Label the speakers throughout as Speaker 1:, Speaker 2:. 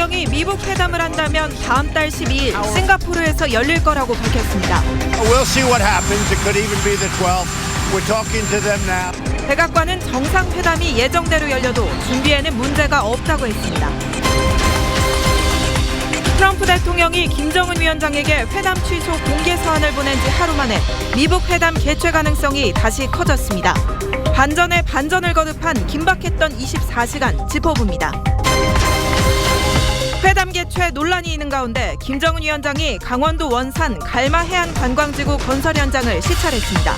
Speaker 1: 대통령이 미국 회담을 한다면 다음 달 12일 싱가포르에서 열릴 거라고 밝혔습니다.
Speaker 2: We'll see what happens. It could even be the 12th. We're talking to them now.
Speaker 1: 백악관은 정상회담이 예정대로 열려도 준비에는 문제가 없다고 했습니다. 트럼프 대통령이 김정은 위원장에게 회담 취소 공개 서한을 보낸 지 하루 만에 미북 회담 개최 가능성이 다시 커졌습니다. 반전에 반전을 거듭한 긴박했던 24시간 짚어봅니다. 회담 개최 논란이 있는 가운데 김정은 위원장이 강원도 원산 갈마 해안 관광지구 건설 현장을 시찰했습니다.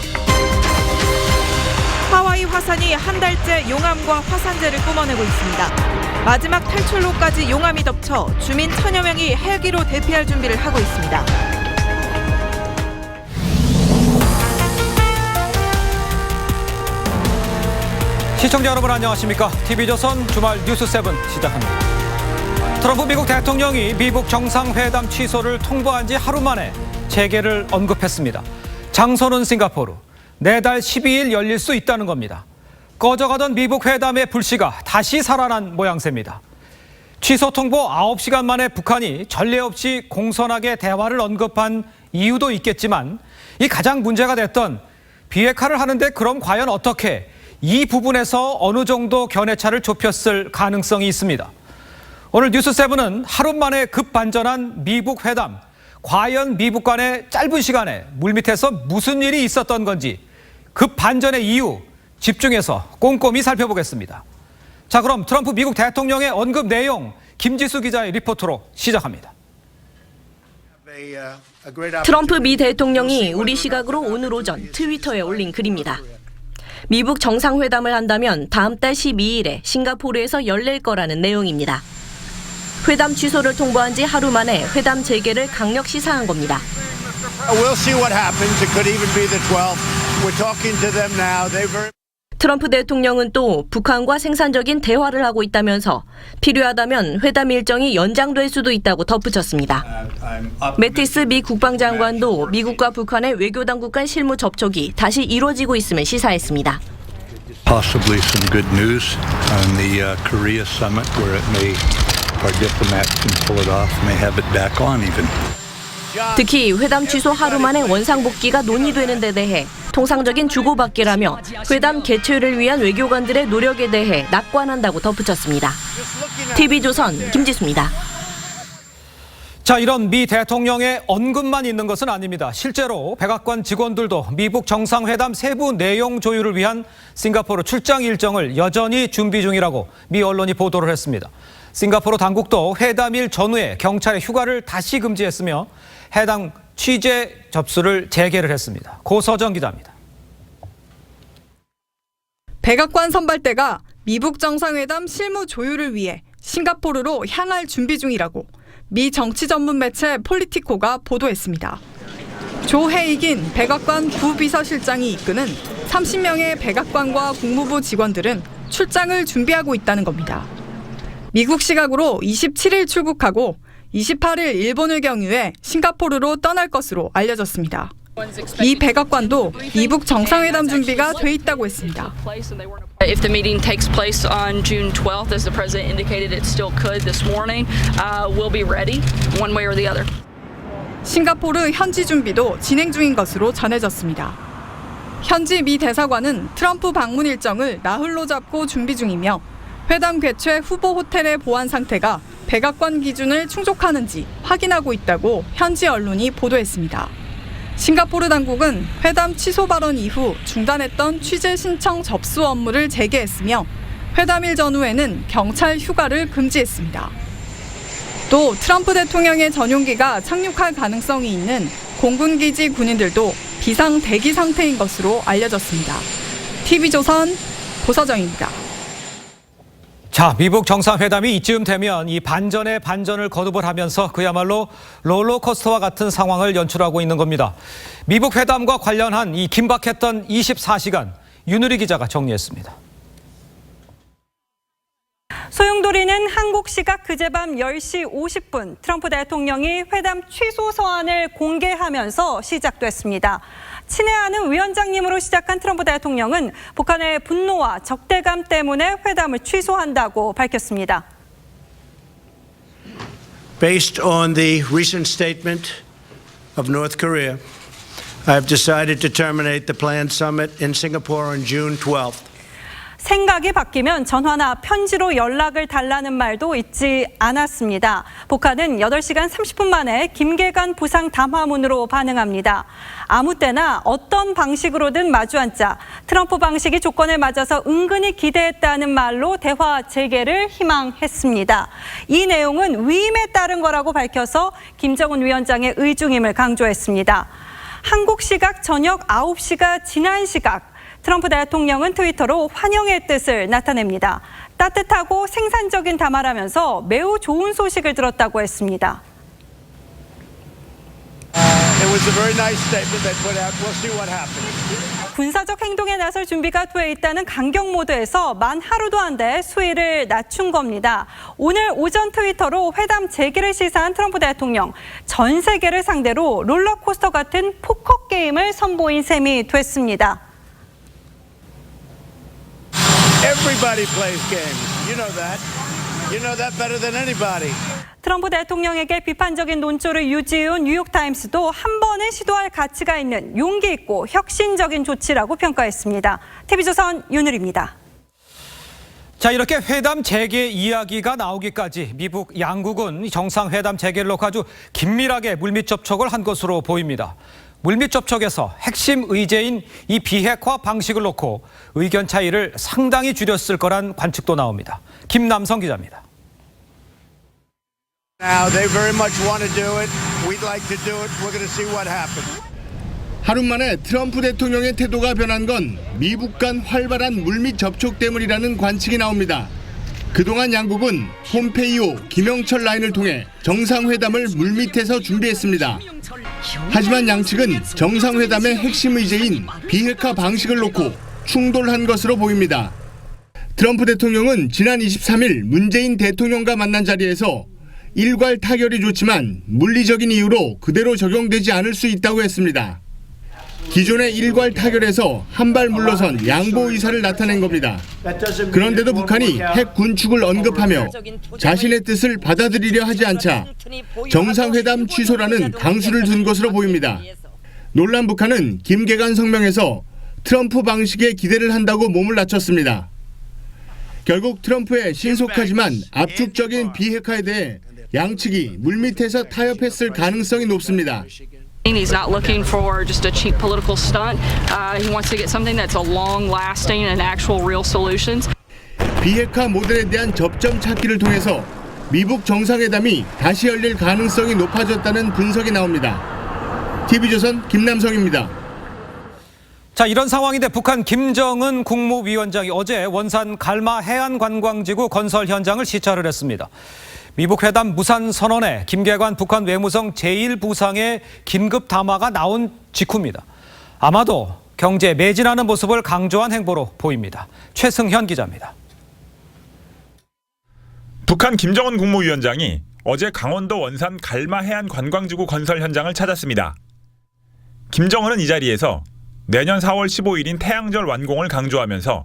Speaker 1: 하와이 화산이 한 달째 용암과 화산재를 뿜어내고 있습니다. 마지막 탈출로까지 용암이 덮쳐 주민 1000여 명이 헬기로 대피할 준비를 하고 있습니다.
Speaker 3: 시청자 여러분 안녕하십니까? TV조선 주말 뉴스 7 시작합니다. 트럼프 미국 대통령이 미북 정상회담 취소를 통보한 지 하루 만에 재개를 언급했습니다. 장소는 싱가포르. 내달 12일 열릴 수 있다는 겁니다. 꺼져가던 미북 회담의 불씨가 다시 살아난 모양새입니다. 취소 통보 9시간 만에 북한이 전례 없이 공손하게 대화를 언급한 이유도 있겠지만 이 가장 문제가 됐던 비핵화를 하는데 그럼 과연 어떻게 이 부분에서 어느 정도 견해차를 좁혔을 가능성이 있습니다. 오늘 뉴스7은 하루 만에 급반전한 미북 회담, 과연 미북 간의 짧은 시간에 물밑에서 무슨 일이 있었던 건지 급반전의 이유 집중해서 꼼꼼히 살펴보겠습니다. 자, 그럼 트럼프 미국 대통령의 언급 내용 김지수 기자의 리포트로 시작합니다.
Speaker 4: 트럼프 미 대통령이 우리 시각으로 오늘 오전 트위터에 올린 글입니다. 미북 정상회담을 한다면 다음 달 12일에 싱가포르에서 열릴 거라는 내용입니다. 회담 취소를 통보한 지 하루 만에 회담 재개를 강력 시사한 겁니다.
Speaker 2: We'll see what happens. It could even be the 12th. We're talking to them now.
Speaker 4: 트럼프 대통령은 또 북한과 생산적인 대화를 하고 있다면서 필요하다면 회담 일정이 연장될 수도 있다고 덧붙였습니다. 매티스 미 국방장관도 미국과 북한의 외교당국 간 실무 접촉이 다시 이루어지고 있음을 시사했습니다.
Speaker 5: Possibly some good news on the Korea summit where it may our diplomats can pull it off, may have it back on even.
Speaker 4: 특히 회담 취소 하루 만에 원상복귀가 논의되는 데 대해 통상적인 주고받기라며 회담 개최를 위한 외교관들의 노력에 대해 낙관한다고 덧붙였습니다. TV조선 김지수입니다.
Speaker 3: 자, 이런 미 대통령의 언급만 있는 것은 아닙니다. 실제로 백악관 직원들도 미북 정상회담 세부 내용 조율을 위한 싱가포르 출장 일정을 여전히 준비 중이라고 미 언론이 보도를 했습니다. 싱가포르 당국도 회담일 전후에 경찰의 휴가를 다시 금지했으며 해당 취재 접수를 재개를 했습니다. 고서정 기자입니다.
Speaker 6: 백악관 선발대가 미북 정상회담 실무 조율을 위해 싱가포르로 향할 준비 중이라고 미 정치 전문 매체 폴리티코가 보도했습니다. 조 헤이긴 백악관 부비서실장이 이끄는 30명의 백악관과 국무부 직원들은 출장을 준비하고 있다는 겁니다. 미국 시각으로 27일 출국하고 28일 일본을 경유해 싱가포르로 떠날 것으로 알려졌습니다. 이 백악관도 미북 정상회담 준비가 돼 있다고 했습니다.
Speaker 7: If the meeting takes place on June 12th, as the president indicated it still could this morning, we'll be ready one way or the other.
Speaker 6: 싱가포르 현지 준비도 진행 중인 것으로 전해졌습니다. 현지 미 대사관은 트럼프 방문 일정을 나흘로 잡고 준비 중이며 회담 개최 후보 호텔의 보안 상태가 백악관 기준을 충족하는지 확인하고 있다고 현지 언론이 보도했습니다. 싱가포르 당국은 회담 취소 발언 이후 중단했던 취재 신청 접수 업무를 재개했으며 회담일 전후에는 경찰 휴가를 금지했습니다. 또 트럼프 대통령의 전용기가 착륙할 가능성이 있는 공군기지 군인들도 비상 대기 상태인 것으로 알려졌습니다. TV조선 고서정입니다.
Speaker 3: 자, 미북 정상회담이 이쯤 되면 이 반전에 반전을 거듭을 하면서 그야말로 롤러코스터와 같은 상황을 연출하고 있는 겁니다. 미북 회담과 관련한 이 긴박했던 24시간 윤유리 기자가 정리했습니다.
Speaker 8: 소용돌이는 한국 시각 그제밤 10시 50분 트럼프 대통령이 회담 취소 서한을 공개하면서 시작됐습니다. 친애하는 위원장님으로 시작한 트럼프 대통령은 북한의 분노와 적대감 때문에 회담을 취소한다고 밝혔습니다.
Speaker 2: Based on the recent statement of North Korea, I have decided to terminate the planned summit in Singapore on June 12th.
Speaker 8: 생각이 바뀌면 전화나 편지로 연락을 달라는 말도 잊지 않았습니다. 북한은 8시간 30분 만에 김계관 부상 담화문으로 반응합니다. 아무 때나 어떤 방식으로든 마주 앉자. 트럼프 방식이 조건에 맞아서 은근히 기대했다는 말로 대화 재개를 희망했습니다. 이 내용은 위임에 따른 거라고 밝혀서 김정은 위원장의 의중임을 강조했습니다. 한국 시각 저녁 9시가 지난 시각, 트럼프 대통령은 트위터로 환영의 뜻을 나타냅니다. 따뜻하고 생산적인 담화라면서 매우 좋은 소식을 들었다고 했습니다.
Speaker 2: It was a very nice statement they put out. We'll see what happens.
Speaker 8: 군사적 행동에 나설 준비가 돼 있다는 강경 모드에서 만 하루도 안 돼 수위를 낮춘 겁니다. 오늘 오전 트위터로 회담 재개를 시사한 트럼프 대통령, 전 세계를 상대로 롤러코스터 같은 포커 게임을 선보인 셈이 됐습니다.
Speaker 2: Everybody plays games. You know that. You know that better than anybody.
Speaker 8: 트럼프 대통령에게 비판적인 논조를 유지해온 뉴욕타임스도 한 번은 시도할 가치가 있는 용기 있고 혁신적인 조치라고 평가했습니다. TV조선 윤을입니다.
Speaker 3: 자, 이렇게 회담 재개 이야기가 나오기까지 미국 양국은 정상회담 재개를 놓고 아주 긴밀하게 물밑 접촉을 한 것으로 보입니다. 물밑 접촉에서 핵심 의제인 이 비핵화 방식을 놓고 의견 차이를 상당히 줄였을 거란 관측도 나옵니다. 김남성 기자입니다.
Speaker 2: Now they very much want to do it. We'd like to do it. We're going to see what happens.
Speaker 9: 하루 만에 트럼프 대통령의 태도가 변한 건 미국 간 활발한 물밑 접촉 때문이라는 관측이 나옵니다. 그동안 양국은 폼페이오, 김영철 라인을 통해 정상회담을 물밑에서 준비했습니다. 하지만 양측은 정상회담의 핵심 의제인 비핵화 방식을 놓고 충돌한 것으로 보입니다. 트럼프 대통령은 지난 23일 문재인 대통령과 만난 자리에서 일괄 타결이 좋지만 물리적인 이유로 그대로 적용되지 않을 수 있다고 했습니다. 기존의 일괄 타결에서 한 발 물러선 양보 의사를 나타낸 겁니다. 그런데도 북한이 핵 군축을 언급하며 자신의 뜻을 받아들이려 하지 않자 정상회담 취소라는 강수를 둔 것으로 보입니다. 놀란 북한은 김계관 성명에서 트럼프 방식에 기대를 한다고 몸을 낮췄습니다. 결국 트럼프의 신속하지만 압축적인 비핵화에 대해 양측이 물밑에서 타협했을 가능성이 높습니다.
Speaker 7: He's not looking for just a cheap political stunt. He wants to get something that's a long-lasting and actual real solutions.
Speaker 9: 비핵화 모델에 대한 접점 찾기를 통해서 미북 정상회담이 다시 열릴 가능성이 높아졌다는 분석이 나옵니다. TV조선 김남성입니다.
Speaker 3: 자, 이런 상황인데 북한 김정은 국무위원장이 어제 원산 갈마 해안관광지구 건설 현장을 시찰을 했습니다. 미북 회담 무산 선언에 김계관 북한 외무성 제1부상의 긴급 담화가 나온 직후입니다. 아마도 경제에 매진하는 모습을 강조한 행보로 보입니다. 최승현 기자입니다.
Speaker 10: 북한 김정은 국무위원장이 어제 강원도 원산 갈마 해안 관광지구 건설 현장을 찾았습니다. 김정은은 이 자리에서 내년 4월 15일인 태양절 완공을 강조하면서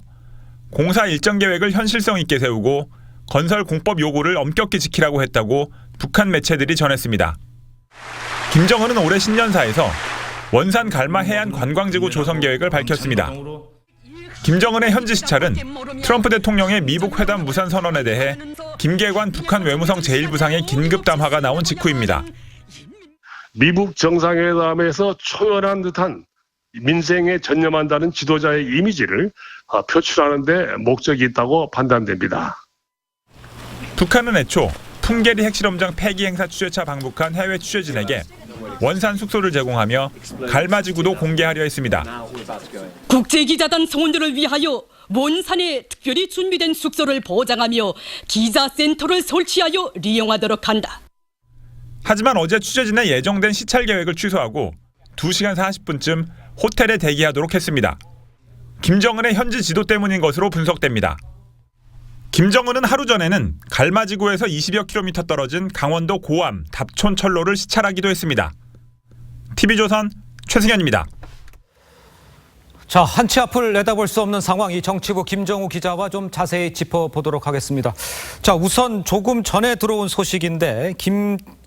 Speaker 10: 공사 일정 계획을 현실성 있게 세우고 건설 공법 요구를 엄격히 지키라고 했다고 북한 매체들이 전했습니다. 김정은은 올해 신년사에서 원산 갈마 해안 관광지구 조성 계획을 밝혔습니다. 김정은의 현지 시찰은 트럼프 대통령의 미북 회담 무산 선언에 대해 김계관 북한 외무성 제1부상의 긴급 담화가 나온 직후입니다.
Speaker 11: 미북 정상회담에서 초연한 듯한 민생에 전념한다는 지도자의 이미지를 표출하는 데 목적이 있다고 판단됩니다.
Speaker 10: 북한은 애초 풍계리 핵실험장 폐기 행사 취재차 방북한 해외 취재진에게 원산 숙소를 제공하며 갈마지구도 공개하려 했습니다.
Speaker 12: 국제기자단 성원들을 위하여 원산에 특별히 준비된 숙소를 보장하며 기자센터를 설치하여 이용하도록 한다.
Speaker 10: 하지만 어제 취재진의 예정된 시찰 계획을 취소하고 2시간 40분쯤 호텔에 대기하도록 했습니다. 김정은의 현지 지도 때문인 것으로 분석됩니다. 김정은은 하루 전에는 갈마지구에서 20여 킬로미터 떨어진 강원도 고암 답촌 철로를 시찰하기도 했습니다. TV조선 최승현입니다.
Speaker 3: 자, 한치 앞을 내다볼 수 없는 상황, 이 정치부 김정우 기자와 좀 자세히 짚어보도록 하겠습니다. 자, 우선 조금 전에 들어온 소식인데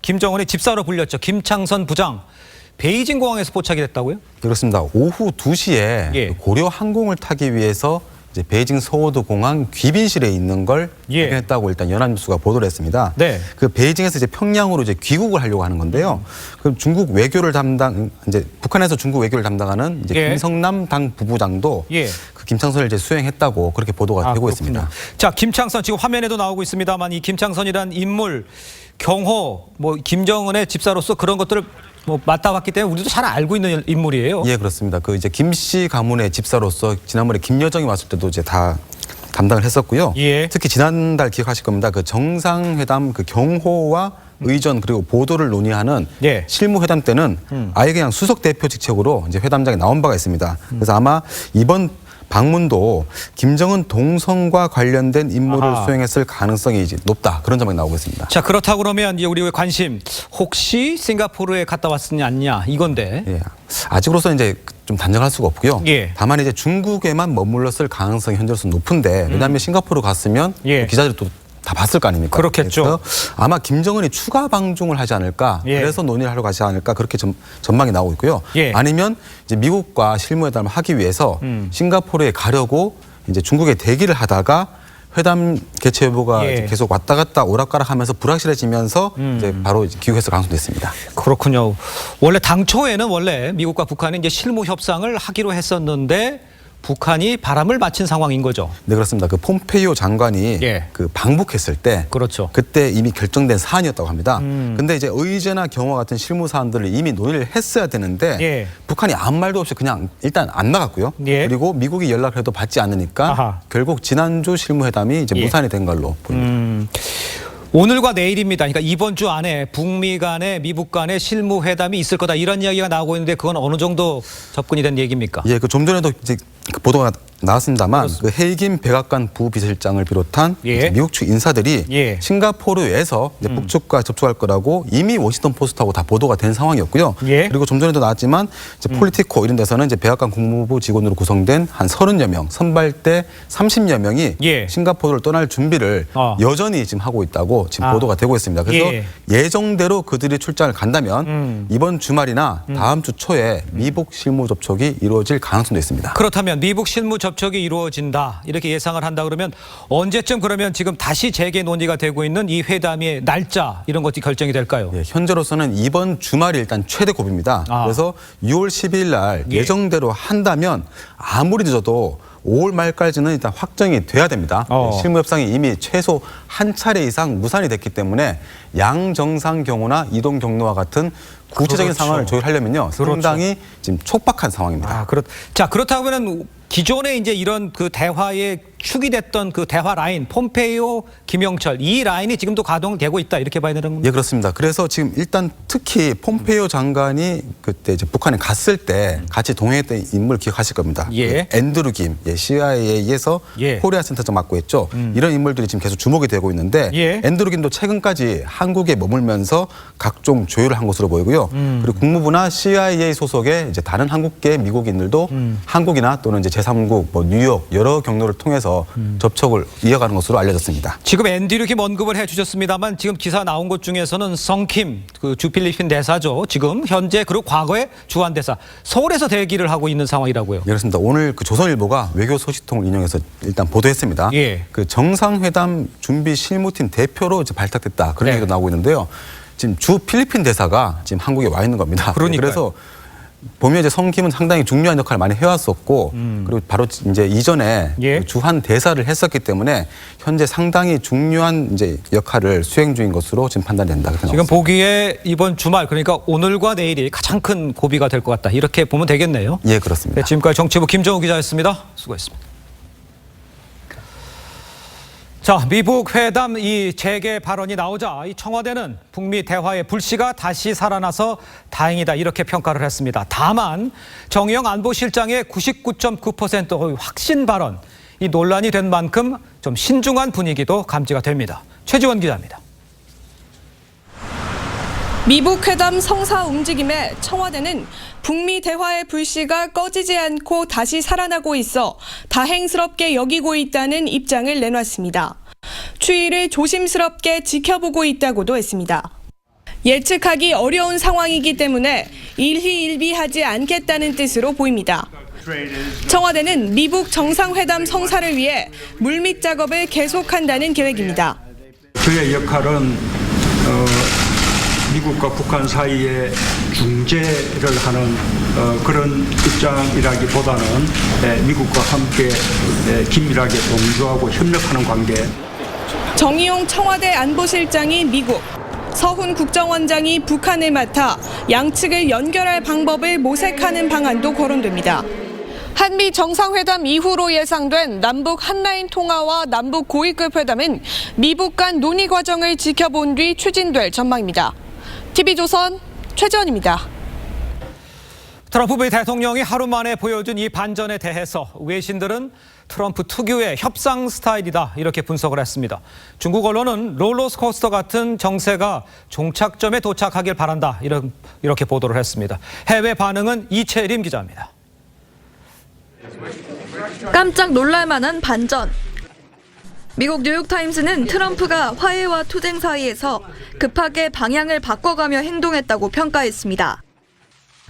Speaker 3: 김정은의 집사로 불렸죠. 김창선 부장. 베이징 공항에서 포착이 됐다고요?
Speaker 13: 그렇습니다. 오후 2시에 고려 항공을 타기 위해서 이제 베이징 서호도 공항 귀빈실에 있는 걸 발견했다고 일단 연합뉴스가 보도를 했습니다.
Speaker 3: 네.
Speaker 13: 그 베이징에서 이제 평양으로 이제 귀국을 하려고 하는 건데요. 그럼 중국 외교를 이제 북한에서 중국 외교를 담당하는 이제 김성남 당 부부장도 그 김창선을 이제 수행했다고 그렇게 보도가 되고 있습니다.
Speaker 3: 자, 김창선 지금 화면에도 나오고 있습니다만 이 김창선이란 인물 경호 뭐 김정은의 집사로서 그런 것들을 뭐 맡아왔기 때문에 우리도 잘 알고 있는 인물이에요.
Speaker 13: 예, 그렇습니다. 그 이제 김씨 가문의 집사로서 지난번에 김여정이 왔을 때도 이제 다 담당을 했었고요. 특히 지난달 기억하실 겁니다. 그 정상회담 그 경호와 의전 그리고 보도를 논의하는 실무회담 때는 아예 그냥 수석 대표 직책으로 이제 회담장에 나온 바가 있습니다. 그래서 아마 이번 방문도 김정은 동성과 관련된 임무를 수행했을 가능성이 이제 높다. 그런 점이 나오고 있습니다.
Speaker 3: 자, 그렇다고 그러면 이제 우리의 관심 혹시 싱가포르에 갔다 왔느냐 아니냐 이건데.
Speaker 13: 아직으로서는 이제 좀 단정할 수가 없고요. 다만 이제 중국에만 머물렀을 가능성이 현재로서 높은데 왜냐하면 싱가포르 갔으면 기자들이 또 다 봤을 거 아닙니까?
Speaker 3: 그렇겠죠.
Speaker 13: 그래서 아마 김정은이 추가 방중을 하지 않을까. 그래서 논의를 하러 가지 않을까. 그렇게 전망이 나오고 있고요. 아니면 이제 미국과 실무회담을 하기 위해서 싱가포르에 가려고 이제 중국에 대기를 하다가 회담 개최 여부가 계속 왔다 갔다 오락가락하면서 불확실해지면서 이제 바로 귀국해서 가능성도 있습니다.
Speaker 3: 그렇군요. 원래 당초에는 원래 미국과 북한이 이제 실무 협상을 하기로 했었는데 북한이 바람을 맞힌 상황인 거죠.
Speaker 13: 네, 그렇습니다. 그 폼페이오 장관이 그 방북했을 때 그때 이미 결정된 사안이었다고 합니다. 근데 이제 의제나 경호 같은 실무 사안들을 이미 논의를 했어야 되는데 북한이 아무 말도 없이 그냥 일단 안 나갔고요. 그리고 미국이 연락을 해도 받지 않으니까 결국 지난주 실무회담이 이제 무산이 된 걸로 보입니다.
Speaker 3: 오늘과 내일입니다. 그러니까 이번 주 안에 북미 간의 미북 간의 실무 회담이 있을 거다 이런 이야기가 나오고 있는데 그건 어느 정도 접근이 된 얘기입니까?
Speaker 13: 예, 그 좀 전에도 이제 그 보도가 나왔습니다만 그 헤이긴 백악관 부비서실장을 비롯한 미국 측 인사들이 싱가포르에서 이제 북측과 접촉할 거라고 이미 워싱턴 포스트하고 다 보도가 된 상황이었고요. 그리고 좀 전에도 나왔지만 이제 폴리티코 이런 데서는 이제 백악관 국무부 직원으로 구성된 한 30여 명, 선발대 30여 명이 싱가포르를 떠날 준비를 여전히 지금 하고 있다고 지금 보도가 되고 있습니다. 그래서 예정대로 그들이 출장을 간다면 이번 주말이나 다음 주 초에 미북 실무 접촉이 이루어질 가능성도 있습니다.
Speaker 3: 그렇다면 미북 실무 접촉이 이루어진다 이렇게 예상을 한다 그러면 언제쯤 그러면 지금 다시 재개 논의가 되고 있는 이 회담의 날짜 이런 것이 결정이 될까요?
Speaker 13: 현재로서는 이번 주말이 일단 최대 고비입니다. 그래서 6월 10일 날 예정대로 한다면 아무리 늦어도 5월 말까지는 일단 확정이 돼야 됩니다. 실무협상이 이미 최소 한 차례 이상 무산이 됐기 때문에 양정상 경우나 이동 경로와 같은 구체적인 상황을 조율하려면요. 상당히 지금 촉박한 상황입니다.
Speaker 3: 자, 그렇다고 하면 기존에 이제 이런 그 대화의 축이 됐던 그 대화 라인, 폼페이오, 김영철 이 라인이 지금도 가동되고 있다 이렇게 봐야 되는 겁니까?
Speaker 13: 예, 그렇습니다. 그래서 지금 일단 특히 폼페이오 장관이 그때 이제 북한에 갔을 때 같이 동행했던 인물 기억하실 겁니다. 그 앤드루 김, CIA에서 코리아 센터장 맡고 있죠. 이런 인물들이 지금 계속 주목이 되고 있는데 앤드루 김도 최근까지 한국에 머물면서 각종 조율을 한 것으로 보이고요. 그리고 국무부나 CIA 소속의 이제 다른 한국계 미국인들도 한국이나 또는 이제 제3국, 뭐 뉴욕 여러 경로를 통해서 접촉을 이어가는 것으로 알려졌습니다.
Speaker 3: 지금 앤드류 김 언급을 해주셨습니다만 지금 기사 나온 것 중에서는 성킴 그 주필리핀 대사죠. 지금 현재 그리고 과거에 주한 대사 서울에서 대기를 하고 있는 상황이라고요.
Speaker 13: 예, 그렇습니다. 오늘 그 조선일보가 외교 소식통을 인용해서 일단 보도했습니다. 그 정상회담 준비 실무팀 대표로 이제 발탁됐다 그런 얘기가 나오고 있는데요. 지금 주 필리핀 대사가 지금 한국에 와 있는 겁니다. 그래서 보면 이제 성킴은 상당히 중요한 역할을 많이 해왔었고 그리고 바로 이제 이전에 그 주한 대사를 했었기 때문에 현재 상당히 중요한 이제 역할을 수행 중인 것으로 지금 판단된다.
Speaker 3: 지금 보기에 이번 주말 그러니까 오늘과 내일이 가장 큰 고비가 될 것 같다 이렇게 보면 되겠네요.
Speaker 13: 예, 그렇습니다.
Speaker 3: 네, 지금까지 정치부 김정우 기자였습니다. 수고했습니다. 자, 미북 회담 이 재개 발언이 나오자 이 청와대는 북미 대화의 불씨가 다시 살아나서 다행이다 이렇게 평가를 했습니다. 다만 정의영 안보실장의 99.9% 확신 발언 이 논란이 된 만큼 좀 신중한 분위기도 감지가 됩니다. 최지원 기자입니다.
Speaker 6: 미북 회담 성사 움직임에 청와대는 북미 대화의 불씨가 꺼지지 않고 다시 살아나고 있어 다행스럽게 여기고 있다는 입장을 내놨습니다. 추이를 조심스럽게 지켜보고 있다고도 했습니다. 예측하기 어려운 상황이기 때문에 일희일비하지 않겠다는 뜻으로 보입니다. 청와대는 미북 정상회담 성사를 위해 물밑 작업을 계속한다는 계획입니다.
Speaker 14: 저의 역할은 미국과 북한 사이에 중재를 하는 그런 입장이라기보다는 미국과 함께 긴밀하게 동조하고 협력하는 관계.
Speaker 6: 정의용 청와대 안보실장이 미국, 서훈 국정원장이 북한을 맡아 양측을 연결할 방법을 모색하는 방안도 거론됩니다. 한미 정상회담 이후로 예상된 남북 한라인 통화와 남북 고위급 회담은 미북 간 논의 과정을 지켜본 뒤 추진될 전망입니다. TV조선 최지원입니다.
Speaker 3: 트럼프 대통령이 하루 만에 보여준 이 반전에 대해서 외신들은 트럼프 특유의 협상 스타일이다 이렇게 분석을 했습니다. 중국 언론은 롤러코스터 같은 정세가 종착점에 도착하길 바란다 이렇게 보도를 했습니다. 해외 반응은 이채림 기자입니다.
Speaker 15: 깜짝 놀랄만한 반전. 미국 뉴욕타임스는 트럼프가 화해와 투쟁 사이에서 급하게 방향을 바꿔가며 행동했다고 평가했습니다.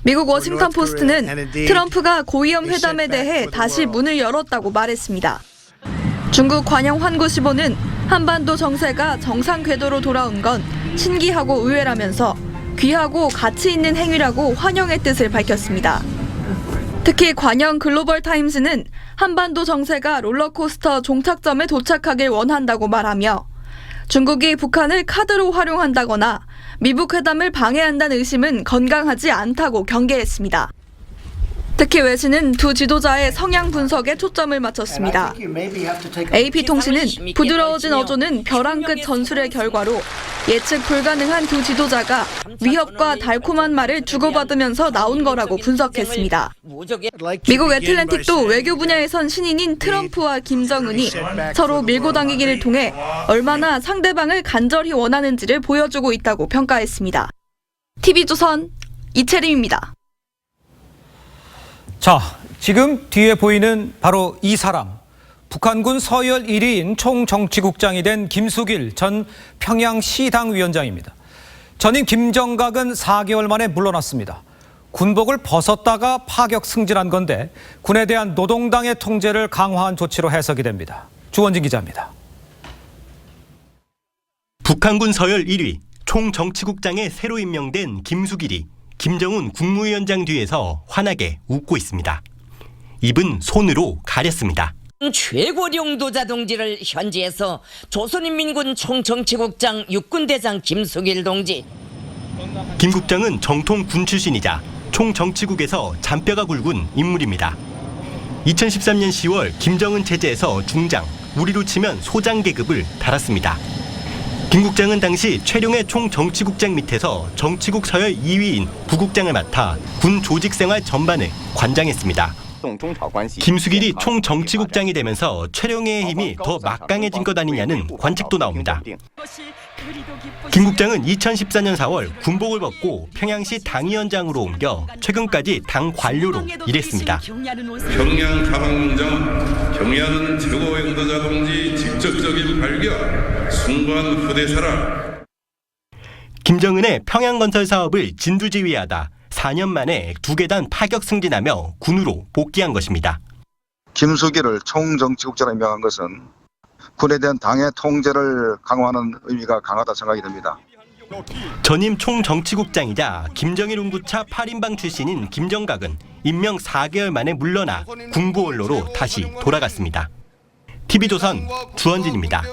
Speaker 15: 미국 워싱턴 포스트는 트럼프가 고위험 회담에 대해 다시 문을 열었다고 말했습니다. 중국 관영 환구시보는 한반도 정세가 정상 궤도로 돌아온 건 신기하고 의외라면서 귀하고 가치 있는 행위라고 환영의 뜻을 밝혔습니다. 특히 관영 글로벌 타임스는 한반도 정세가 롤러코스터 종착점에 도착하길 원한다고 말하며 중국이 북한을 카드로 활용한다거나 미북 회담을 방해한다는 의심은 건강하지 않다고 경계했습니다. 특히 외신은 두 지도자의 성향 분석에 초점을 맞췄습니다. AP통신은 부드러워진 어조는 벼랑 끝 전술의 결과로 예측 불가능한 두 지도자가 위협과 달콤한 말을 주고받으면서 나온 거라고 분석했습니다. 미국 애틀랜틱도 외교 분야에선 신인인 트럼프와 김정은이 서로 밀고 당기기를 통해 얼마나 상대방을 간절히 원하는지를 보여주고 있다고 평가했습니다. TV조선 이채림입니다.
Speaker 3: 자, 지금 뒤에 보이는 바로 이 사람. 북한군 서열 1위인 총정치국장이 된 김숙일 전 평양시당 위원장입니다. 전임 김정각은 4개월 만에 물러났습니다. 군복을 벗었다가 파격 승진한 건데 군에 대한 노동당의 통제를 강화한 조치로 해석이 됩니다. 주원진 기자입니다.
Speaker 16: 북한군 서열 1위 총정치국장에 새로 임명된 김숙일이 김정은 국무위원장 뒤에서 환하게 웃고 있습니다. 입은 손으로 가렸습니다.
Speaker 17: 최고령도자 동지를 현지에서 조선인민군 총정치국장 육군대장 김숙일 동지.
Speaker 16: 김 국장은 정통 군 출신이자 총정치국에서 잔뼈가 굵은 인물입니다. 2013년 10월 김정은 체제에서 중장, 우리로 치면 소장 계급을 달았습니다. 김 국장은 당시 최룡의 총정치국장 밑에서 정치국 서열 2위인 부국장을 맡아 군 조직생활 전반을 관장했습니다. 김숙일이 총정치국장이 되면서 최룡의 힘이 더 막강해진 것 아니냐는 관측도 나옵니다. 김 국장은 2014년 4월 군복을 벗고 평양시 당위원장으로 옮겨 최근까지 당 관료로 일했습니다.
Speaker 18: 평양 가방공장 경의하는 최고행도자 동지 직접적인 발견, 숭고한 후대사라.
Speaker 16: 김정은의 평양건설 사업을 진두지휘하다 4년 만에 2계단 파격 승진하며 군으로 복귀한 것입니다.
Speaker 19: 김숙일을 총정치국장으로 임명한 것은 군에 대한 당의 통제를 강화하는 의미가 강하다 생각이 됩니다.
Speaker 16: 전임 총정치국장이자 김정일 운구차 8인방 출신인 김정각은 임명 4개월 만에 물러나 군부 원로로 다시 돌아갔습니다. TV조선 주원진입니다.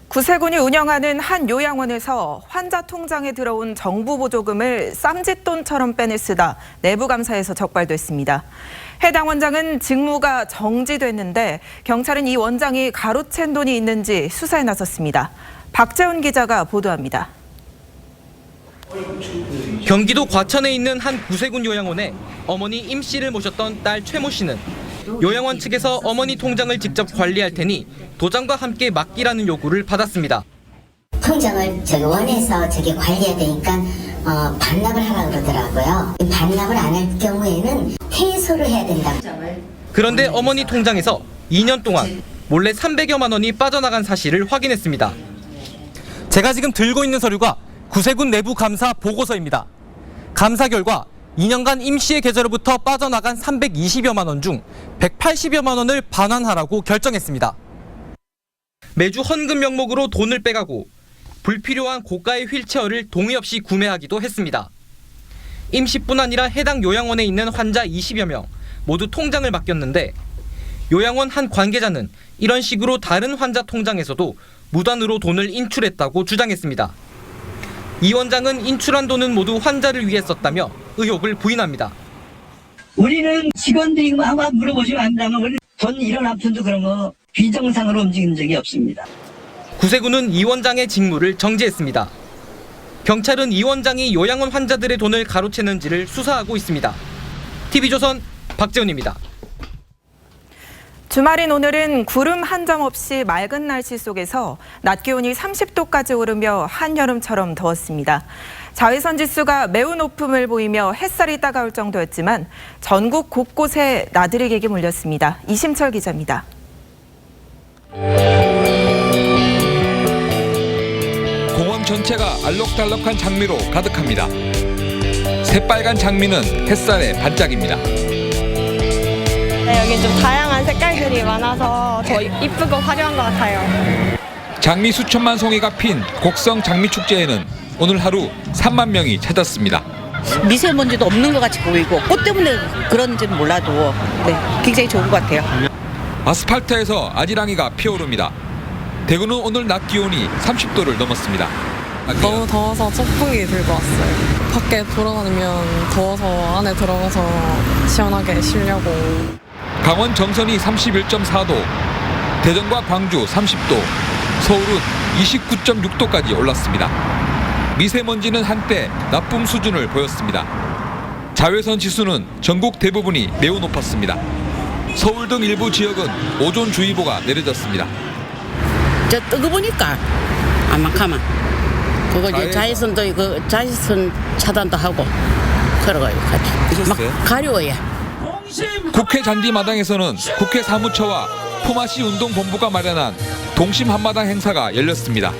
Speaker 1: 구세군이 운영하는 한 요양원에서 환자 통장에 들어온 정부 보조금을 쌈짓돈처럼 빼내 쓰다 내부 감사에서 적발됐습니다. 해당 원장은 직무가 정지됐는데 경찰은 이 원장이 가로챈 돈이 있는지 수사에 나섰습니다. 박재훈 기자가 보도합니다.
Speaker 20: 경기도 과천에 있는 한 구세군 요양원에 어머니 임 씨를 모셨던 딸 최모 씨는 요양원 측에서 어머니 통장을 직접 관리할 테니 도장과 함께 맡기라는 요구를 받았습니다.
Speaker 21: 통장을 원해서 관리해야 되니까 반납을 하라고 그러더라고요. 반납을 안 할 경우에는 퇴소를 해야 된다.
Speaker 20: 그런데 어머니 통장에서 2년 동안 몰래 300여만 원이 빠져나간 사실을 확인했습니다. 제가 지금 들고 있는 서류가 구세군 내부 감사 보고서입니다. 감사 결과 2년간 임 씨의 계좌로부터 빠져나간 320여만 원 중 180여만 원을 반환하라고 결정했습니다. 매주 헌금 명목으로 돈을 빼가고 불필요한 고가의 휠체어를 동의 없이 구매하기도 했습니다. 임 씨뿐 아니라 해당 요양원에 있는 환자 20여 명 모두 통장을 맡겼는데 요양원 한 관계자는 이런 식으로 다른 환자 통장에서도 무단으로 돈을 인출했다고 주장했습니다. 이 원장은 인출한 돈은 모두 환자를 위해 썼다며 의혹을 부인합니다.
Speaker 22: 우리는 직원들이 아마 물어보시면 안다면 우리 돈 1원 한 푼도 그런 거 비정상으로 움직인 적이 없습니다.
Speaker 20: 구세군은 이 원장의 직무를 정지했습니다. 경찰은 이 원장이 요양원 환자들의 돈을 가로채는지를 수사하고 있습니다. TV조선 박재훈입니다.
Speaker 1: 주말인 오늘은 구름 한 점 없이 맑은 날씨 속에서 낮 기온이 30도까지 오르며 한여름처럼 더웠습니다. 자외선 지수가 매우 높음을 보이며 햇살이 따가울 정도였지만 전국 곳곳에 나들이객이 몰렸습니다. 이심철 기자입니다.
Speaker 23: 공원 전체가 알록달록한 장미로 가득합니다. 새빨간 장미는 햇살에 반짝입니다.
Speaker 24: 여기 좀 다양한 색깔들이 많아서 더 이쁘고 화려한 것 같아요.
Speaker 23: 장미 수천만 송이가 핀 곡성 장미축제에는 오늘 하루 3만 명이 찾았습니다.
Speaker 25: 미세먼지도 없는 것 같이 보이고 꽃 때문에 그런지는 몰라도 굉장히 좋은 것 같아요.
Speaker 23: 아스팔트에서 아지랑이가 피어오릅니다. 대구는 오늘 낮 기온이 30도를 넘었습니다.
Speaker 26: 너무 더워서 선풍기 들고 왔어요. 밖에 돌아다니면 더워서 안에 들어가서 시원하게 쉬려고.
Speaker 23: 강원 정선이 31.4도, 대전과 광주 30도, 서울은 29.6도까지 올랐습니다. 미세먼지는 한때 나쁨 수준을 보였습니다. 자외선 지수는 전국 대부분이 매우 높았습니다. 서울 등 일부 지역은 오존주의보가 내려졌습니다.
Speaker 25: 저 뜨거우니까 안만하면 그거 이제 자외선도 이거 자외선 차단도 하고 그러고요. 막 가려워요.
Speaker 23: 국회 잔디마당에서는 국회 사무처와 포마시 운동본부가 마련한 동심 한마당 행사가 열렸습니다.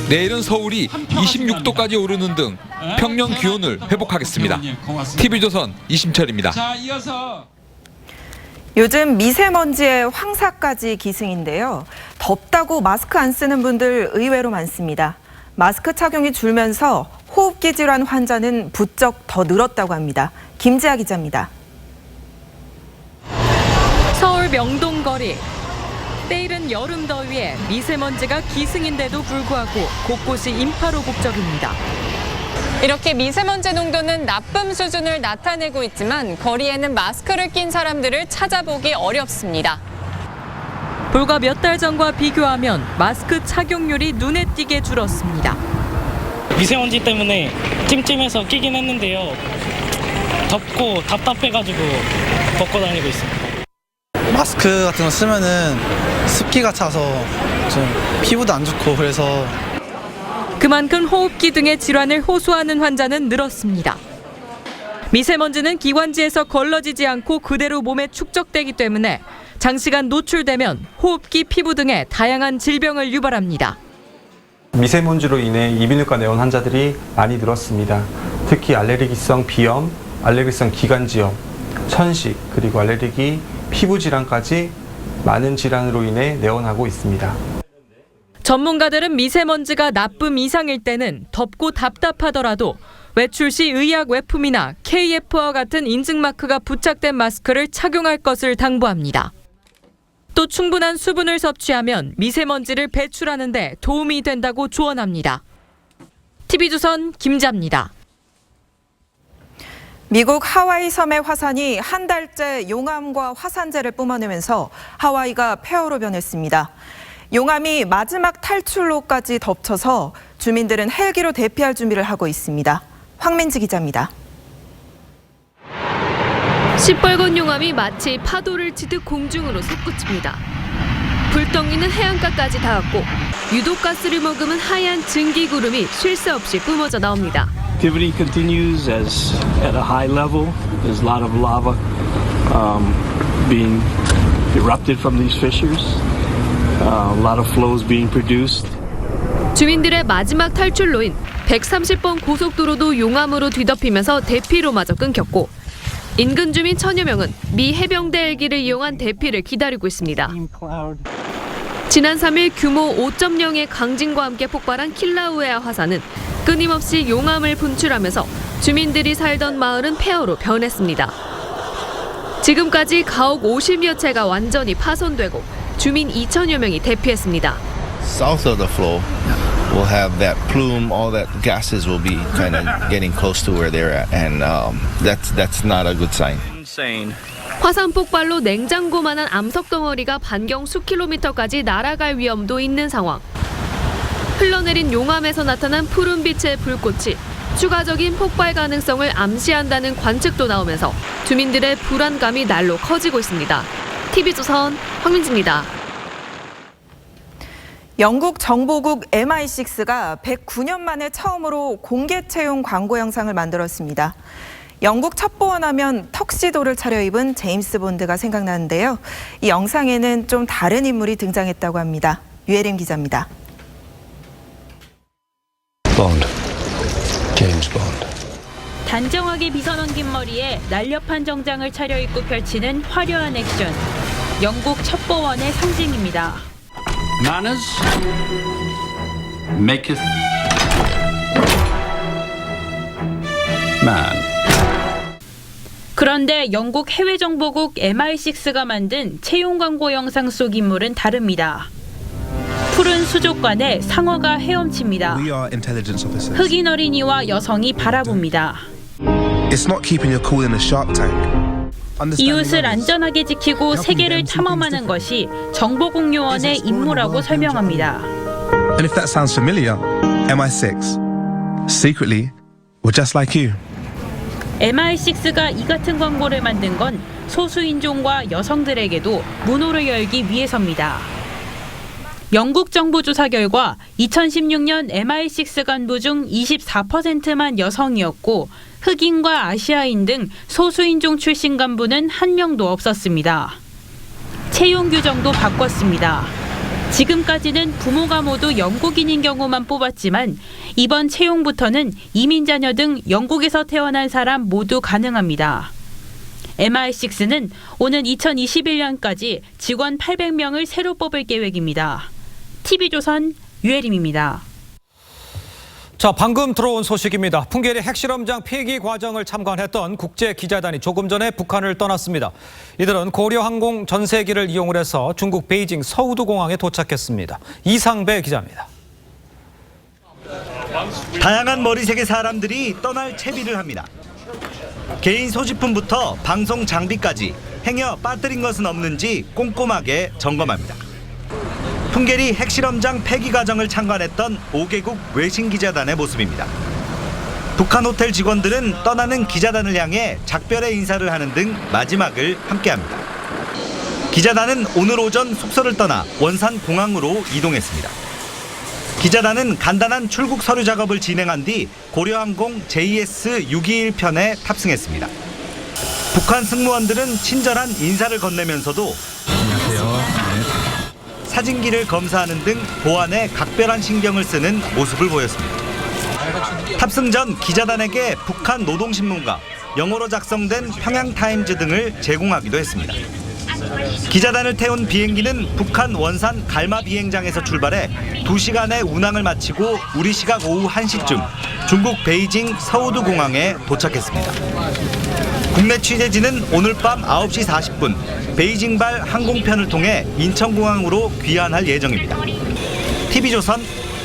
Speaker 23: 내일은 서울이 26도까지 오르는 등 평년 기온을 회복하겠습니다. TV조선 이심철입니다.
Speaker 1: 요즘 미세먼지의 황사까지 기승인데요. 덥다고 마스크 안 쓰는 분들 의외로 많습니다. 마스크 착용이 줄면서 호흡기 질환 환자는 부쩍 더 늘었다고 합니다. 김지아 기자입니다.
Speaker 4: 서울 명동거리. 때이른 여름 더위에 미세먼지가 기승인데도 불구하고 곳곳이 인파로 북적입니다.
Speaker 8: 이렇게 미세먼지 농도는 나쁨 수준을 나타내고 있지만 거리에는 마스크를 낀 사람들을 찾아보기 어렵습니다.
Speaker 4: 불과 몇 달 전과 비교하면 마스크 착용률이 눈에 띄게 줄었습니다.
Speaker 27: 미세먼지 때문에 찜찜해서 끼긴 했는데요. 덥고 답답해가지고 벗고 다니고 있습니다.
Speaker 28: 마스크 같은 거 쓰면은 습기가 차서 좀 피부도 안 좋고 그래서
Speaker 4: 그만큼 호흡기 등의 질환을 호소하는 환자는 늘었습니다. 미세먼지는 기관지에서 걸러지지 않고 그대로 몸에 축적되기 때문에 장시간 노출되면 호흡기, 피부 등의 다양한 질병을 유발합니다.
Speaker 29: 미세먼지로 인해 이비인후과 내원 환자들이 많이 늘었습니다. 특히 알레르기성 비염, 알레르기성 기관지염, 천식, 그리고 알레르기, 피부 질환까지 많은 질환으로 인해 내원하고 있습니다.
Speaker 4: 전문가들은 미세먼지가 나쁨 이상일 때는 덥고 답답하더라도 외출 시 의약 외품이나 KF와 같은 인증마크가 부착된 마스크를 착용할 것을 당부합니다. 또 충분한 수분을 섭취하면 미세먼지를 배출하는 데 도움이 된다고 조언합니다. TV조선 김자입니다.
Speaker 1: 미국 하와이 섬의 화산이 한 달째 용암과 화산재를 뿜어내면서 하와이가 폐허로 변했습니다. 용암이 마지막 탈출로까지 덮쳐서 주민들은 헬기로 대피할 준비를 하고 있습니다. 황민지 기자입니다.
Speaker 4: 시뻘건 용암이 마치 파도를 치듯 공중으로 솟구칩니다.
Speaker 2: 불덩이는 해안가까지 닿았고 유독가스를 머금은 하얀 증기구름이 쉴 새 없이 뿜어져 나옵니다.
Speaker 5: Activity continues as at a high level. There's a lot of lava being erupted from these fissures. A lot of flows being produced.
Speaker 2: 주민들의 마지막 탈출로인 130번 고속도로도 용암으로 뒤덮이면서 대피로마저 끊겼고 인근 주민 천여 명은 미 해병대 헬기를 이용한 대피를 기다리고 있습니다. 지난 3일 규모 5.0의 강진과 함께 폭발한 킬라우에아 화산은 끊임없이 용암을 분출하면서 주민들이 살던 마을은 폐허로 변했습니다. 지금까지 가옥 50여 채가 완전히 파손되고 주민 2천여 명이 대피했습니다.
Speaker 7: South of the flow will have that plume, all that gases will be kind of getting close to where they're at, and that's not a good sign.
Speaker 2: 화산 폭발로 냉장고만한 암석 덩어리가 반경 수 킬로미터까지 날아갈 위험도 있는 상황. 흘러내린 용암에서 나타난 푸른빛의 불꽃이 추가적인 폭발 가능성을 암시한다는 관측도 나오면서 주민들의 불안감이 날로 커지고 있습니다. TV조선 황민지입니다.
Speaker 1: 영국 정보국 MI6가 109년 만에 처음으로 공개 채용 광고 영상을 만들었습니다. 영국 첩보원하면 턱시도를 차려입은 제임스 본드가 생각나는데요. 이 영상에는 좀 다른 인물이 등장했다고 합니다. 유혜림 기자입니다.
Speaker 9: 본드, 제임스 본드.
Speaker 10: 단정하게 빗어넘긴 머리에 날렵한 정장을 차려입고 펼치는 화려한 액션. 영국 첩보원의 상징입니다.
Speaker 11: Manners maketh man.
Speaker 10: 그런데 영국 해외정보국 MI6가 만든 채용 광고 영상 속 인물은 다릅니다. 푸른 수족관에 상어가 헤엄칩니다. 흑인 어린이와 여성이 바라봅니다.
Speaker 12: It's not keeping your cool in a shark tank.
Speaker 10: 이웃을 안전하게 지키고 세계를 탐험하는 것이 정보공요원의 임무라고 설명합니다.
Speaker 12: And if that sounds familiar, MI6, secretly, we're just like you.
Speaker 10: MI6가 이 같은 광고를 만든 건 소수인종과 여성들에게도 문호를 열기 위해서입니다. 영국 정부 조사 결과 2016년 MI6 간부 중 24%만 여성이었고 흑인과 아시아인 등 소수인종 출신 간부는 한 명도 없었습니다. 채용 규정도 바꿨습니다. 지금까지는 부모가 모두 영국인인 경우만 뽑았지만 이번 채용부터는 이민 자녀 등 영국에서 태어난 사람 모두 가능합니다. MI6는 오는 2021년까지 직원 800명을 새로 뽑을 계획입니다. TV조선 유혜림입니다.
Speaker 3: 자, 방금 들어온 소식입니다. 풍계리 핵실험장 폐기 과정을 참관했던 국제기자단이 조금 전에 북한을 떠났습니다. 이들은 고려항공 전세기를 이용을 해서 중국 베이징 서우두 공항에 도착했습니다. 이상배 기자입니다.
Speaker 13: 다양한 머리색의 사람들이 떠날 채비를 합니다. 개인 소지품부터 방송 장비까지 행여 빠뜨린 것은 없는지 꼼꼼하게 점검합니다. 풍계리 핵실험장 폐기 과정을 참관했던 5개국 외신기자단의 모습입니다. 북한 호텔 직원들은 떠나는 기자단을 향해 작별의 인사를 하는 등 마지막을 함께합니다. 기자단은 오늘 오전 숙소를 떠나 원산 공항으로 이동했습니다. 기자단은 간단한 출국 서류 작업을 진행한 뒤 고려항공 JS621편에 탑승했습니다. 북한 승무원들은 친절한 인사를 건네면서도 사진기를 검사하는 등 보안에 각별한 신경을 쓰는 모습을 보였습니다. 탑승 전 기자단에게 북한 노동신문과 영어로 작성된 평양타임즈 등을 제공하기도 했습니다. 기자단을 태운 비행기는 북한 원산 갈마 비행장에서 출발해 2시간의 운항을 마치고 우리 시각 오후 1시쯤 중국 베이징 서우두 공항에 도착했습니다. 국내 취재진은 오늘 밤 9시 40분 베이징발 항공편을 통해 인천공항으로 귀환할 예정입니다. TV조선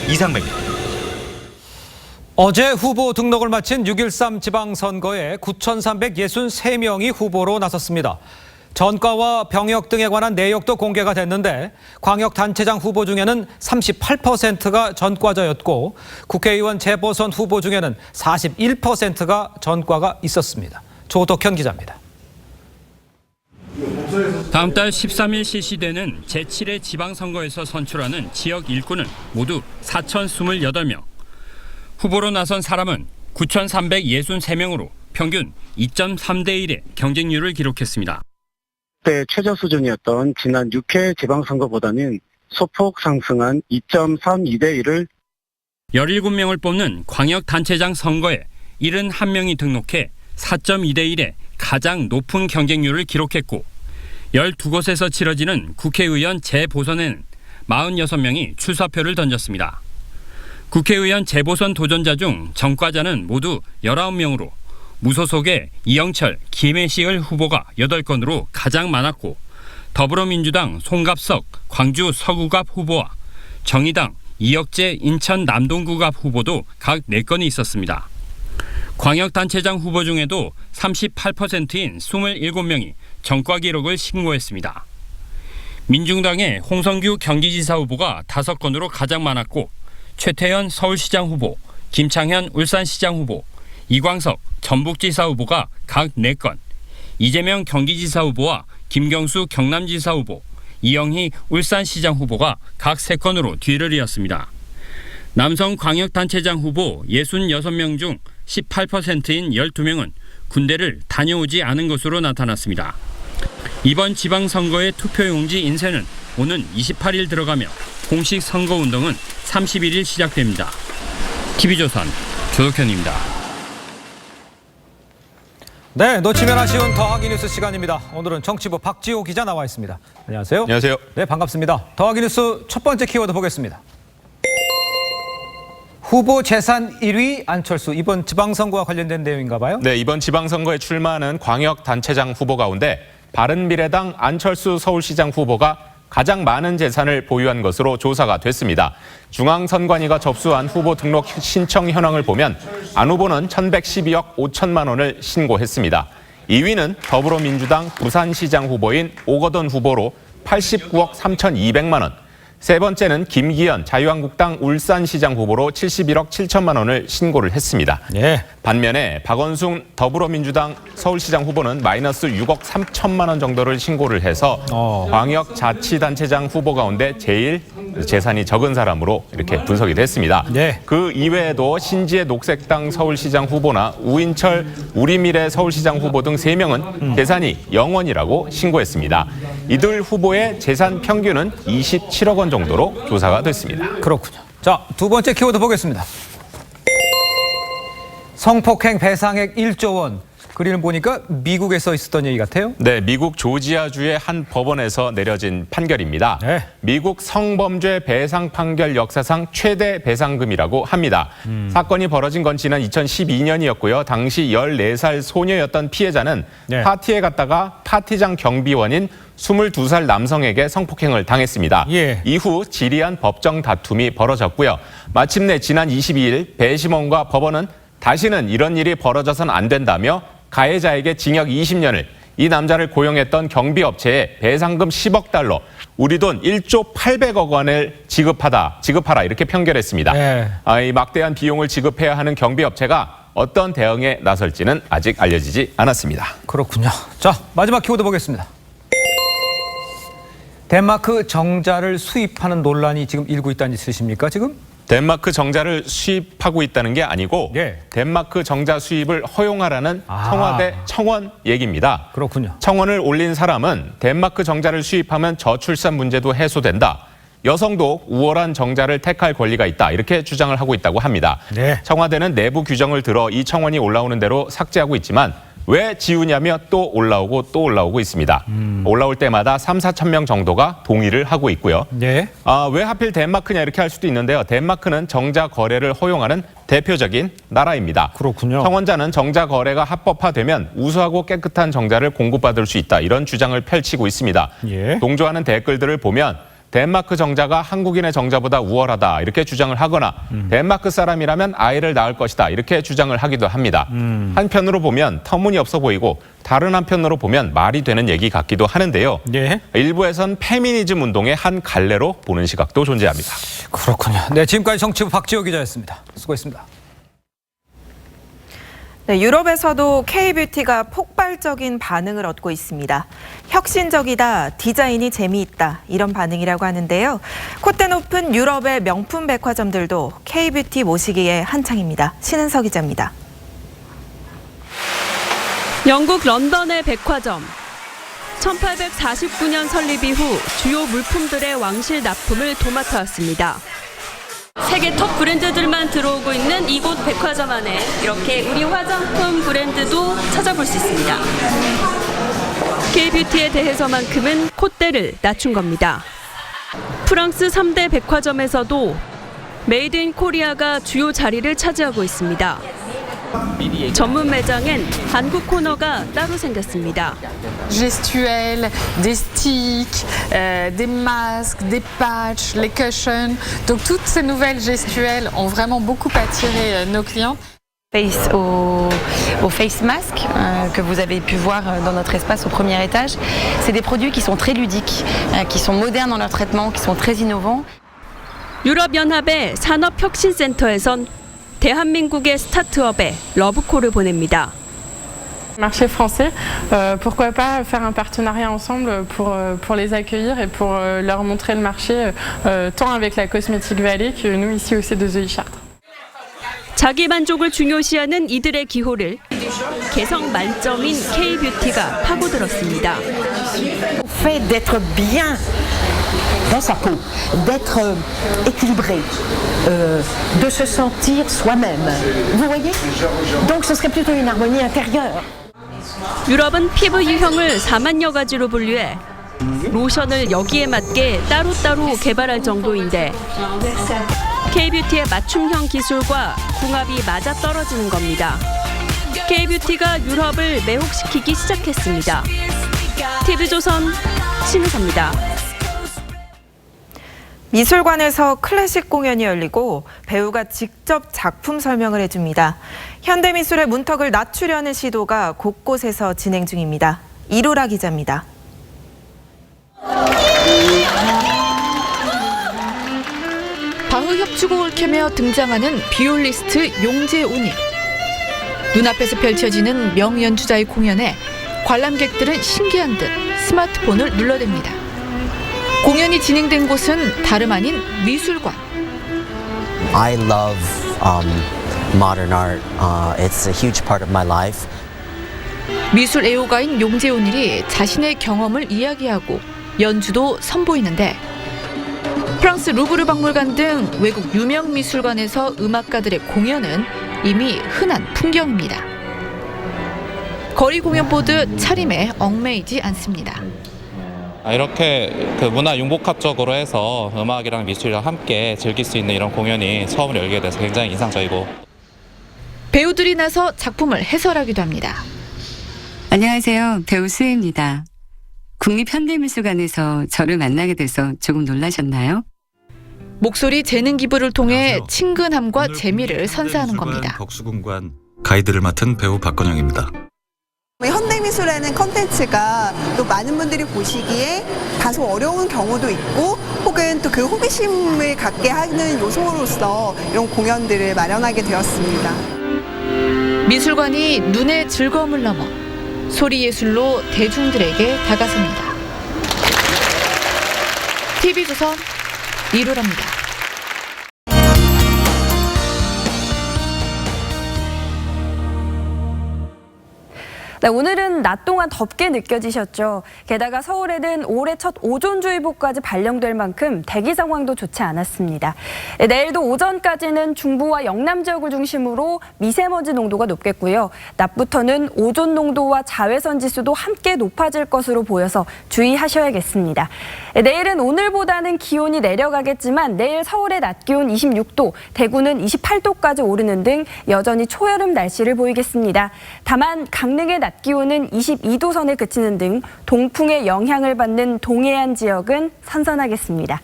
Speaker 13: 이상배입니다.
Speaker 3: 어제 후보 등록을 마친 6.13 지방선거에 9,363명이 후보로 나섰습니다. 전과와 병역 등에 관한 내역도 공개가 됐는데 광역단체장 후보 중에는 38%가 전과자였고 국회의원 재보선 후보 중에는 41%가 전과가 있었습니다. 조덕현 기자입니다.
Speaker 6: 다음 달 13일 실시되는 제7회 지방선거에서 선출하는 지역 일꾼은 모두 4,028명. 후보로 나선 사람은 9,363명으로 평균 2.3대 1의 경쟁률을 기록했습니다.
Speaker 11: 그때 최저 수준이었던 지난 6회 지방선거보다는 소폭 상승한 2.32대 1을
Speaker 6: 17명을 뽑는 광역단체장 선거에 71명이 등록해 4.2대 1의 가장 높은 경쟁률을 기록했고 12곳에서 치러지는 국회의원 재보선에는 46명이 출사표를 던졌습니다. 국회의원 재보선 도전자 중 전과자는 모두 19명으로 무소속의 이영철, 김혜시을 후보가 8건으로 가장 많았고 더불어민주당 송갑석, 광주 서구갑 후보와 정의당 이혁재 인천 남동구갑 후보도 각 4건이 있었습니다. 광역단체장 후보 중에도 38%인 27명이 전과 기록을 신고했습니다. 민중당의 홍성규 경기지사 후보가 5건으로 가장 많았고 최태현 서울시장 후보, 김창현 울산시장 후보, 이광석 전북지사 후보가 각 4건, 이재명 경기지사 후보와 김경수 경남지사 후보, 이영희 울산시장 후보가 각 3건으로 뒤를 이었습니다. 남성 광역단체장 후보 66명 중 18%인 12명은 군대를 다녀오지 않은 것으로 나타났습니다. 이번 지방선거의 투표용지 인쇄는 오는 28일 들어가며 공식 선거운동은 31일 시작됩니다. TV조선 조석현입니다.
Speaker 3: 네, 놓치면 아쉬운 더하기 뉴스 시간입니다. 오늘은 정치부 박지호 기자 나와 있습니다. 안녕하세요.
Speaker 14: 안녕하세요.
Speaker 3: 네, 반갑습니다. 더하기 뉴스 첫 번째 키워드 보겠습니다. 후보 재산 1위 안철수, 이번 지방선거와 관련된 내용인가 봐요?
Speaker 14: 네, 이번 지방선거에 출마하는 광역단체장 후보 가운데 바른미래당 안철수 서울시장 후보가 가장 많은 재산을 보유한 것으로 조사가 됐습니다. 중앙선관위가 접수한 후보 등록 신청 현황을 보면 안 후보는 1,112억 5천만 원을 신고했습니다. 2위는 더불어민주당 부산시장 후보인 오거돈 후보로 89억 3,200만 원. 세 번째는 김기현 자유한국당 울산시장 후보로 71억 7천만 원을 신고를 했습니다.
Speaker 3: 예.
Speaker 14: 반면에 박원순 더불어민주당 서울시장 후보는 마이너스 6억 3천만 원 정도를 신고를 해서 광역자치단체장 후보 가운데 제일 재산이 적은 사람으로 이렇게 분석이 됐습니다.
Speaker 3: 네.
Speaker 14: 그 이외에도 신지혜 녹색당 서울시장 후보나 우인철 우리미래 서울시장 후보 등 3명은 재산이 0원이라고 신고했습니다. 이들 후보의 재산 평균은 27억 원 정도로 조사가 됐습니다.
Speaker 3: 그렇군요. 자, 두 번째 키워드 보겠습니다. 성폭행 배상액 1조 원. 그림을 보니까 미국에서 있었던 얘기 같아요?
Speaker 14: 네, 미국 조지아주의 한 법원에서 내려진 판결입니다.
Speaker 3: 네.
Speaker 14: 미국 성범죄 배상 판결 역사상 최대 배상금이라고 합니다. 사건이 벌어진 건 지난 2012년이었고요. 당시 14살 소녀였던 피해자는
Speaker 3: 네.
Speaker 14: 파티에 갔다가 파티장 경비원인 22살 남성에게 성폭행을 당했습니다.
Speaker 3: 예.
Speaker 14: 이후 지리한 법정 다툼이 벌어졌고요. 마침내 지난 22일 배심원과 법원은 다시는 이런 일이 벌어져선 안 된다며 가해자에게 징역 20년을, 이 남자를 고용했던 경비업체에 배상금 10억 달러, 우리 돈 1조 800억 원을 지급하라 이렇게 판결했습니다.
Speaker 3: 네.
Speaker 14: 이 막대한 비용을 지급해야 하는 경비업체가 어떤 대응에 나설지는 아직 알려지지 않았습니다.
Speaker 3: 그렇군요. 자, 마지막 키워드 보겠습니다. 덴마크 정자를 수입하는 논란이 지금 일고 있다는 있으십니까, 지금?
Speaker 14: 덴마크 정자를 수입하고 있다는 게 아니고
Speaker 3: 예.
Speaker 14: 덴마크 정자 수입을 허용하라는 청와대 청원 얘기입니다.
Speaker 3: 그렇군요.
Speaker 14: 청원을 올린 사람은 덴마크 정자를 수입하면 저출산 문제도 해소된다. 여성도 우월한 정자를 택할 권리가 있다. 이렇게 주장을 하고 있다고 합니다.
Speaker 3: 네.
Speaker 14: 청와대는 내부 규정을 들어 이 청원이 올라오는 대로 삭제하고 있지만 왜 지우냐며 또 올라오고 있습니다. 올라올 때마다 3-4천 명 정도가 동의를 하고 있고요.
Speaker 3: 네.
Speaker 14: 왜 하필 덴마크냐 이렇게 할 수도 있는데요. 덴마크는 정자 거래를 허용하는 대표적인 나라입니다.
Speaker 3: 그렇군요.
Speaker 14: 청원자는 정자 거래가 합법화되면 우수하고 깨끗한 정자를 공급받을 수 있다. 이런 주장을 펼치고 있습니다.
Speaker 3: 예.
Speaker 14: 동조하는 댓글들을 보면 덴마크 정자가 한국인의 정자보다 우월하다 이렇게 주장을 하거나 덴마크 사람이라면 아이를 낳을 것이다 이렇게 주장을 하기도 합니다. 한편으로 보면 터무니없어 보이고 다른 한편으로 보면 말이 되는 얘기 같기도 하는데요.
Speaker 3: 네.
Speaker 14: 일부에선 페미니즘 운동의 한 갈래로 보는 시각도 존재합니다.
Speaker 3: 그렇군요. 네, 지금까지 정치부 박지호 기자였습니다. 수고했습니다.
Speaker 1: 네, 유럽에서도 K-뷰티가 폭발적인 반응을 얻고 있습니다. 혁신적이다, 디자인이 재미있다 이런 반응이라고 하는데요. 콧대 높은 유럽의 명품 백화점들도 K-뷰티 모시기에 한창입니다. 신은석 기자입니다.
Speaker 2: 영국 런던의 백화점. 1849년 설립 이후 주요 물품들의 왕실 납품을 도맡아왔습니다. 세계 톱 브랜드들만 들어오고 있는 이곳 백화점 안에 이렇게 우리 화장품 브랜드도 찾아볼 수 있습니다. K-뷰티에 대해서만큼은 콧대를 낮춘 겁니다. 프랑스 3대 백화점에서도 메이드 인 코리아가 주요 자리를 차지하고 있습니다. 전문 매장엔 한국 코너가 따로 생겼습니다.
Speaker 15: Gestuels, des sticks, des masques, des patchs, les cushions. Donc toutes ces nouvelles gestuelles ont vraiment beaucoup attiré nos clients.
Speaker 16: Face au face mask que vous avez pu voir dans notre espace au premier étage. C'est des produits qui sont très ludiques, qui sont modernes dans leur traitement, qui sont très innovants.
Speaker 2: 유럽연합의 산업혁신센터에선 대한민국의 스타트업에 러브콜을 보냅니다.
Speaker 26: Marché français, pourquoi pas faire un partenariat ensemble pour les accueillir et pour leur montrer le marché, tant avec la Cosmetic Valley que nous ici au C2E Chartres.
Speaker 2: 자기 만족을 중요시하는 이들의 기호를 개성 만점인 K-뷰티가 파고들었습니다.
Speaker 17: fait d'être bien dans sa peau, d'être équilibré, de se sentir soi-même. Vous voyez? Donc ce serait plutôt une harmonie intérieure.
Speaker 2: 유럽은 피부 유형을 4만여 가지로 분류해 로션을 여기에 맞게 따로따로 개발할 정도인데 K-뷰티의 맞춤형 기술과 궁합이 맞아떨어지는 겁니다. K-뷰티가 유럽을 매혹시키기 시작했습니다. TV조선 신우섭입니다.
Speaker 1: 미술관에서 클래식 공연이 열리고 배우가 직접 작품 설명을 해줍니다. 현대미술의 문턱을 낮추려는 시도가 곳곳에서 진행 중입니다. 이루라 기자입니다.
Speaker 18: 바흐 협주곡을 캐며 등장하는 비올리스트 용재온이. 눈앞에서 펼쳐지는 명연주자의 공연에 관람객들은 신기한 듯 스마트폰을 눌러댑니다. 공연이 진행된 곳은 다름 아닌 미술관.
Speaker 19: I love modern art. It's a huge part of my life.
Speaker 18: 미술 애호가인 용재온일이 자신의 경험을 이야기하고 연주도 선보이는데 프랑스 루브르 박물관 등 외국 유명 미술관에서 음악가들의 공연은 이미 흔한 풍경입니다. 거리 공연 보듯 차림에 얽매이지 않습니다.
Speaker 20: 이렇게 문화 융복합적으로 해서 음악이랑 미술이랑 함께 즐길 수 있는 이런 공연이 처음 열게 돼서 굉장히 인상적이고.
Speaker 18: 배우들이 나서 작품을 해설하기도 합니다.
Speaker 21: 안녕하세요. 배우 수혜입니다. 국립현대미술관에서 저를 만나게 돼서 조금 놀라셨나요?
Speaker 18: 목소리 재능 기부를 통해 친근함과 재미를 선사하는 겁니다.
Speaker 22: 덕수궁관 가이드를 맡은 배우 박건영입니다.
Speaker 24: 현대미술에는 컨텐츠가 또 많은 분들이 보시기에 다소 어려운 경우도 있고 혹은 또 그 호기심을 갖게 하는 요소로서 이런 공연들을 마련하게 되었습니다.
Speaker 18: 미술관이 눈의 즐거움을 넘어 소리 예술로 대중들에게 다가섭니다. TV조선 이루랍니다.
Speaker 30: 네, 오늘은 낮 동안 덥게 느껴지셨죠. 게다가 서울에는 올해 첫 오존주의보까지 발령될 만큼 대기 상황도 좋지 않았습니다. 네, 내일도 오전까지는 중부와 영남 지역을 중심으로 미세먼지 농도가 높겠고요. 낮부터는 오존 농도와 자외선 지수도 함께 높아질 것으로 보여서 주의하셔야겠습니다. 네, 내일은 오늘보다는 기온이 내려가겠지만 내일 서울의 낮 기온 26도, 대구는 28도까지 오르는 등 여전히 초여름 날씨를 보이겠습니다. 다만 강릉의 낮 기온은 22도 선에 그치는 등 동풍의 영향을 받는 동해안 지역은 선선하겠습니다.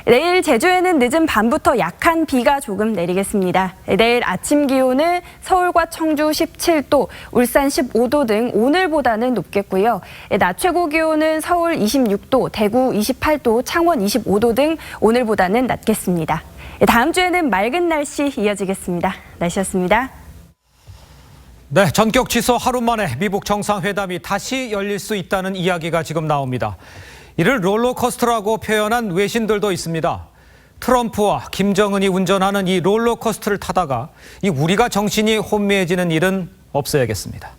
Speaker 30: 내일 제주에는 늦은 밤부터 약한 비가 조금 내리겠습니다. 내일 아침 기온은 서울과 청주 17도, 울산 15도 등 오늘보다는 높겠고요. 낮 최고 기온은 서울 26도, 대구 28도, 창원 25도 등 오늘보다는 낮겠습니다. 다음 주에는 맑은 날씨 이어지겠습니다. 날씨였습니다.
Speaker 3: 네, 전격 취소 하루 만에 미북 정상회담이 다시 열릴 수 있다는 이야기가 지금 나옵니다. 이를 롤러코스터라고 표현한 외신들도 있습니다. 트럼프와 김정은이 운전하는 이 롤러코스터를 타다가 이 우리가 정신이 혼미해지는 일은 없어야겠습니다.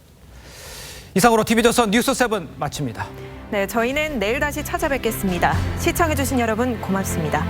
Speaker 3: 이상으로 TV조선 뉴스7 마칩니다.
Speaker 1: 네, 저희는 내일 다시 찾아뵙겠습니다. 시청해주신 여러분 고맙습니다.